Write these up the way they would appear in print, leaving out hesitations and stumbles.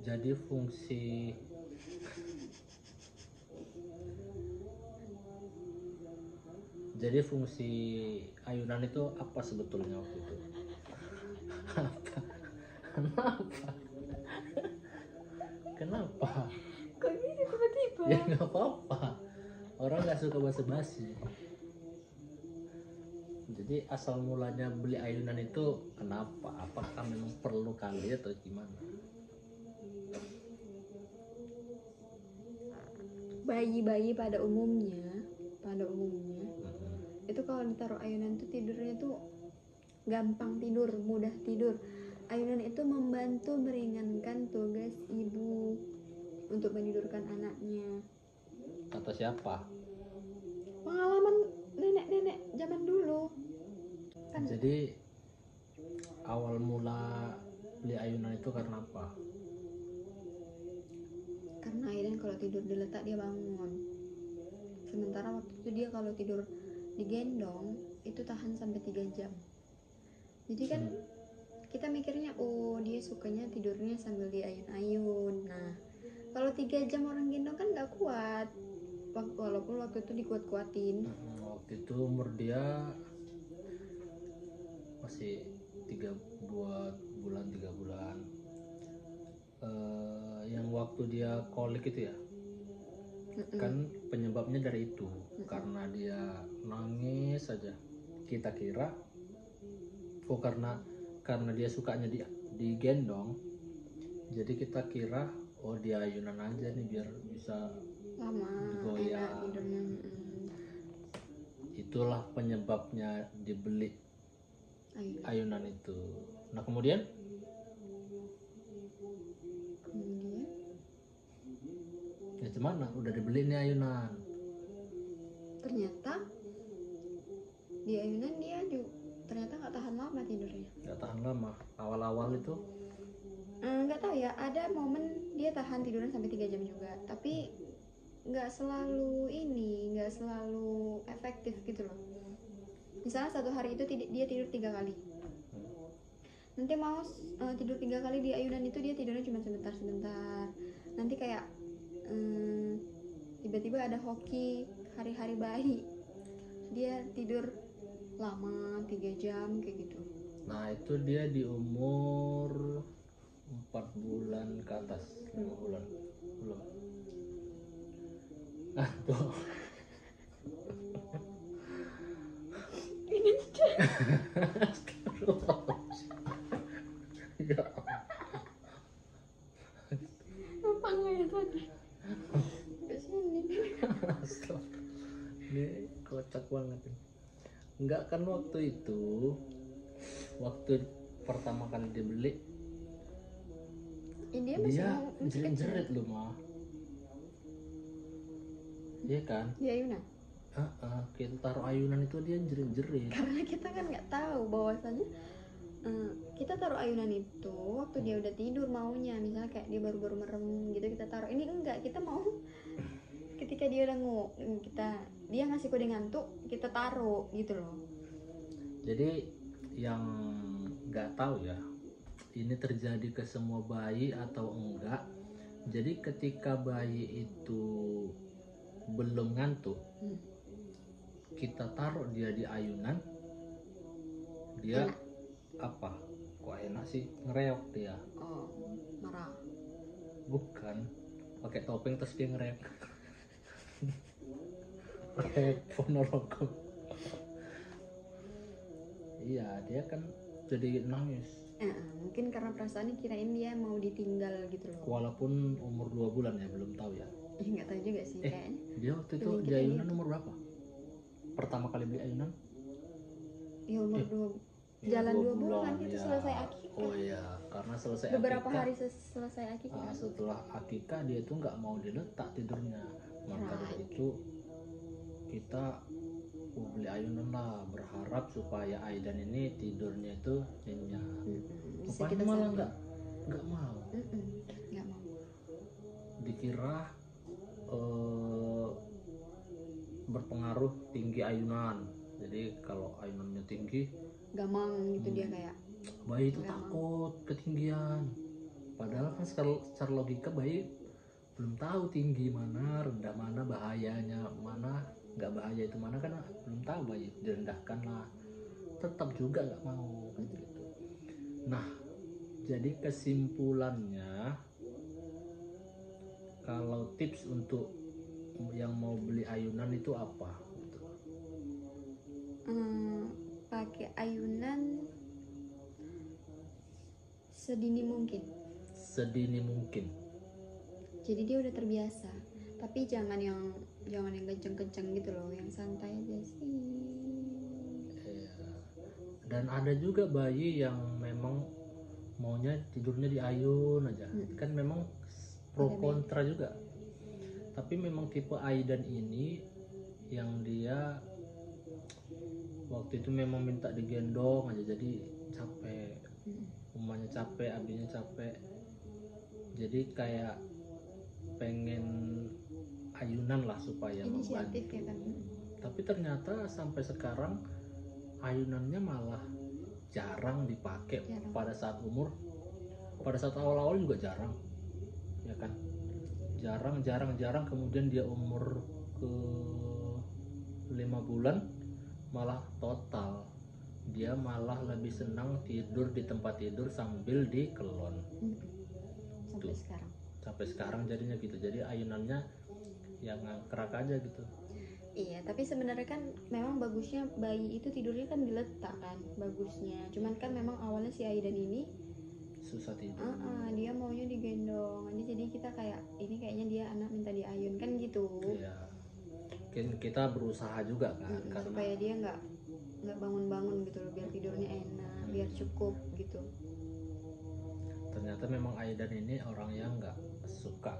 Jadi fungsi ayunan itu apa sebetulnya waktu itu? Kenapa? Kenapa? Kok gini tiba-tiba? Ya nggak apa-apa. Orang nggak suka basa-basi. Jadi asal mulanya beli ayunan itu kenapa? Apakah memang perlu kali atau gimana? Bayi-bayi pada umumnya itu kalau ditaruh ayunan tuh tidurnya tuh gampang tidur, mudah tidur. Ayunan itu membantu meringankan tugas ibu untuk menidurkan anaknya. Kata siapa? Pengalaman nenek-nenek zaman dulu kan. Jadi awal mula beli ayunan itu karena apa? Karena Aidan kalau tidur diletak dia bangun, sementara waktu itu dia kalau tidur digendong itu tahan sampai 3 jam. Jadi kan kita mikirnya oh dia sukanya tidurnya sambil diayun-ayun. Nah kalau 3 jam orang gendong kan gak kuat, walaupun waktu itu dikuat-kuatin. Waktu itu umur dia masih 2 bulan 3 bulan. Yang waktu dia kolik itu ya, kan penyebabnya dari itu, karena dia nangis saja. Kita kira karena dia sukanya digendong, jadi kita kira oh dia ayunan aja nih biar bisa Lama goyang. enak tidurnya. Itulah penyebabnya dibeli ayunan itu. Nah kemudian ya gimana? Udah dibeli nih ayunan. Ternyata di ayunan dia juga ternyata nggak tahan lama tidurnya. Nggak tahan lama. Awal-awal itu Nggak tahu ya, ada momen dia tahan tidurnya sampai 3 jam juga, tapi nggak selalu efektif gitu loh. Misalnya satu hari itu dia tidur 3 kali, nanti mau tidur 3 kali di ayunan itu dia tidurnya cuma sebentar. Nanti kayak tiba-tiba ada hoki hari-hari bayi, dia tidur lama 3 jam kayak gitu. Nah itu dia di umur 4 bulan ke atas, 5 bulan belum. Nah tuh Ini ya apa nggak ya tadi kesini. ini kocak banget. Enggak kan waktu pertama kali dibeli Dia jerit-jerit loh mah, iya kan? di ayunan. Kita taruh ayunan itu dia jerit-jerit. Karena kita kan nggak tahu bahwasannya kita taruh ayunan itu waktu dia udah tidur maunya, misalnya kayak dia baru merem gitu kita taruh. Ini enggak, kita mau ketika dia udah dia ngasih kode ngantuk kita taruh gitu loh. Jadi yang nggak tahu ya, ini terjadi ke semua bayi atau enggak. Jadi ketika bayi itu belum ngantuk, kita taruh dia di ayunan, dia enak. Apa? Kok enak sih? Ngereok dia. Oh, marah. Bukan, pakai topeng terus dia ngereok. Pakai Ponorogo. Iya, dia kan jadi nangis. Mungkin karena perasaannya kirain dia mau ditinggal gitu loh. Walaupun umur 2 bulan ya, belum tahu ya. Nggak tahu juga sih kayaknya. Dia waktu itu di ayunan umur berapa? Pertama kali beli ayunan? Ya umur 2 bulan itu ya. selesai akikah. Oh iya, karena selesai beberapa akikah, hari selesai akikah. setelah akikah dia tuh nggak mau diletak tidurnya. Maka dari itu kita beli ayunan lah, berharap supaya Aidan ini tidurnya itu nyenyak. Rupanya malah nggak mau. Nggak mau. Dikira berpengaruh tinggi ayunan. Jadi kalau ayunannya tinggi, gamang gitu dia kayak bayi itu takut ketinggian. padahal kan secara logika bayi belum tahu tinggi mana, rendah mana, bahayanya mana, nggak bahaya itu mana, kan belum tahu. Bayi direndahkan lah, tetap juga nggak mau gitu. Nah, jadi kesimpulannya, kalau tips untuk yang mau beli ayunan itu apa? Pakai ayunan sedini mungkin. Sedini mungkin. Jadi dia udah terbiasa, tapi jangan yang kenceng-kenceng gitu loh, yang santai aja sih. Dan ada juga bayi yang memang maunya tidurnya di ayun aja. Kan memang pro kontra juga. Tapi memang tipe Aidan ini yang dia waktu itu memang minta digendong aja, jadi capek. Umanya capek, abinya capek. Jadi kayak pengen ayunan lah supaya inisiatif membantu. ya kan. Tapi ternyata sampai sekarang ayunannya malah jarang dipakai. Pada saat awal-awal juga jarang, ya kan, jarang. Kemudian dia umur ke 5 bulan malah total, dia malah lebih senang tidur di tempat tidur sambil dikelon. Sampai sekarang jadinya gitu. Jadi ayunannya yang ngangkrak aja gitu. Iya, tapi sebenarnya kan memang bagusnya bayi itu tidurnya kan diletak kan, bagusnya. Cuman kan memang awalnya si Aidan ini susah tidur. Dia maunya digendong. Jadi kita kayak ini kayaknya dia anak minta diayun kan gitu. Iya. Mungkin kita berusaha juga kan, karena supaya dia nggak bangun-bangun gitu loh, biar tidurnya enak, biar cukup gitu. Ternyata memang Aidan ini orang yang nggak suka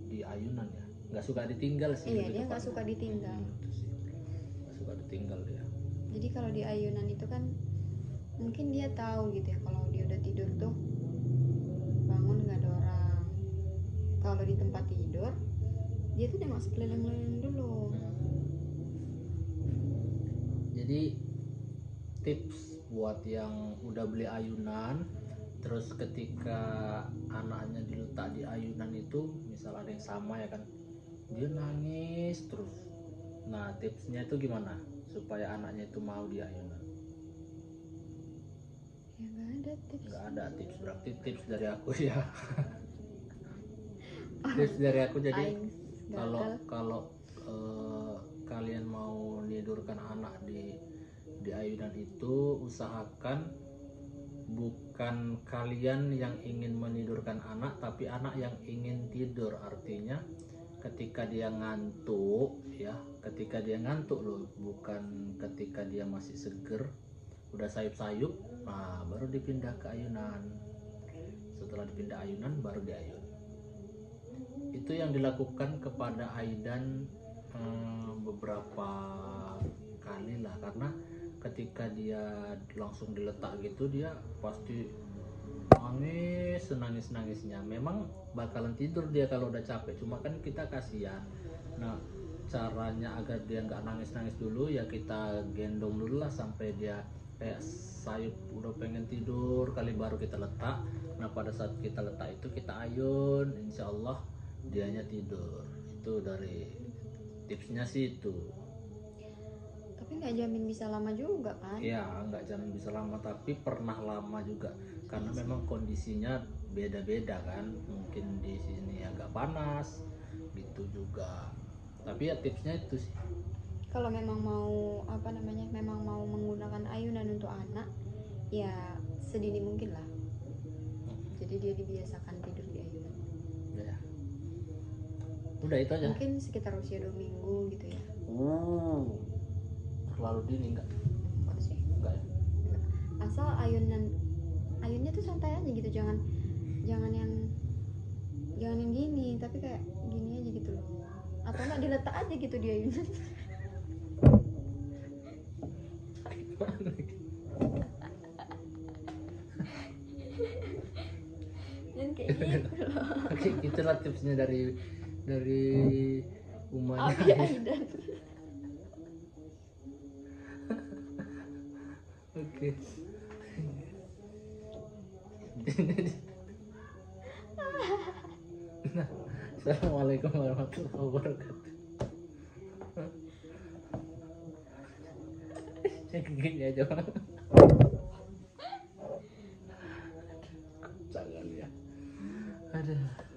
di ayunan ya, nggak suka ditinggal sih. Iya, dia nggak suka ditinggal. Nggak suka ditinggal dia. Jadi kalau di ayunan itu kan mungkin dia tahu gitu ya, kalau dia udah tidur tuh bangun nggak ada orang. Kalau di tempat tidur dia tuh nengok sekeliling-keliling dulu. Jadi tips buat yang udah beli ayunan, terus ketika anaknya diletak di ayunan itu, misal ada yang sama ya kan, dia nangis terus. Nah, tipsnya itu gimana supaya anaknya itu mau di ayunan? Ya nggak ada tips. Berarti tips dari aku ya. Tips dari aku, jadi kalau kalian mau nidurkan anak di ayunan itu, usahakan bukan kalian yang ingin menidurkan anak, tapi anak yang ingin tidur. Artinya ketika dia ngantuk ya, ketika dia ngantuk loh, bukan ketika dia masih seger udah sayup-sayup, nah baru dipindah ke ayunan. Setelah dipindah ayunan baru diayun. Itu yang dilakukan kepada Aidan beberapa kali lah, karena ketika dia langsung diletak gitu, dia pasti nangis-nangisnya. Memang bakalan tidur dia kalau udah capek, cuma kan kita kasihan. Nah, caranya agar dia nggak nangis-nangis dulu ya, kita gendong dulu lah sampai dia kayak sayup udah pengen tidur kali, baru kita letak. Nah, pada saat kita letak itu kita ayun, insya Allah dianya tidur. Itu dari tipsnya sih itu. Tapi nggak jamin bisa lama juga kan? Ya, nggak jamin bisa lama, tapi pernah lama juga, karena memang kondisinya beda-beda kan. Mungkin di sini agak panas gitu juga. Tapi ya tipsnya itu sih. Kalau memang mau memang mau menggunakan ayunan untuk anak, ya sedini mungkin lah. Jadi dia dibiasakan tidur di ayunan. Ya. Udah itu aja. Mungkin sekitar usia 2 minggu gitu ya. Terlalu dini enggak? Enggak sih. Enggak ya? Enggak. Asal ayunnya tuh santai aja gitu, jangan yang gini, tapi kayak gini aja gitu loh. Atau enggak diletak aja gitu di ayunan. Dan kayak gitu loh. Oke, itulah tipsnya dari Umanya. Abi Aidan. Oke. Assalamualaikum warahmatullahi wabarakatuh. Gini aja bang. Jangan ya. Aduh.